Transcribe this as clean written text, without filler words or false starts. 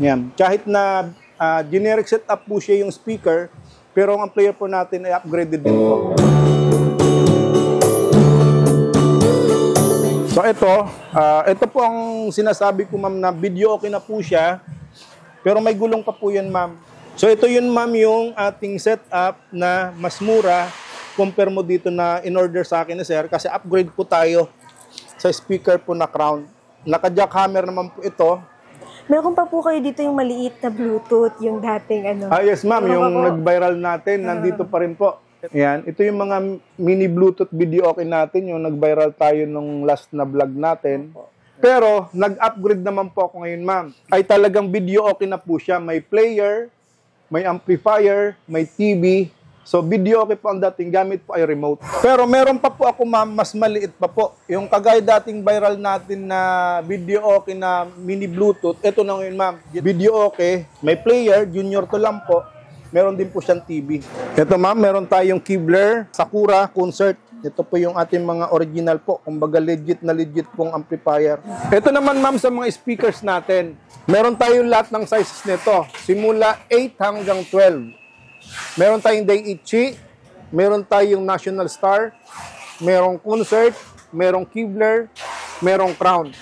Yan. Kahit na generic setup po siya yung speaker, pero ang amplifier po natin ay upgraded din po. So ito po ang sinasabi ko ma'am na video okay na po siya, pero may gulong pa po yan ma'am. So ito yun ma'am yung ating setup na mas mura compare mo dito na in-order sa akin ni sir kasi upgrade po tayo sa speaker po na Crown. Naka-jackhammer naman po ito. Meron pa po kayo dito yung maliit na Bluetooth, yung dating ano. Yes ma'am, yung nag-viral natin, nandito pa rin po. Yan, ito yung mga mini Bluetooth video okay natin, yung nag-viral tayo nung last na vlog natin. Pero, nag-upgrade naman po ako ngayon, ma'am. Ay talagang video okay na po siya. May player, may amplifier, may TV. So, video okay po ang dating, gamit po ay remote. Pero meron pa po ako, ma'am, mas maliit pa po. Yung kagaya dating viral natin na video okay na mini Bluetooth, ito na ngayon, ma'am. Video okay, may player, junior to lang po. Meron din po siyang TV. Ito ma'am, meron tayong Kevlar, Sakura, Concert. Ito po yung ating mga original po. Kumbaga legit pong amplifier. Ito naman ma'am sa mga speakers natin. Meron tayong lahat ng sizes nito. Simula 8 hanggang 12. Meron tayong Daiichi. Meron tayong National Star. Merong Concert. Merong Kevlar. Merong Crown.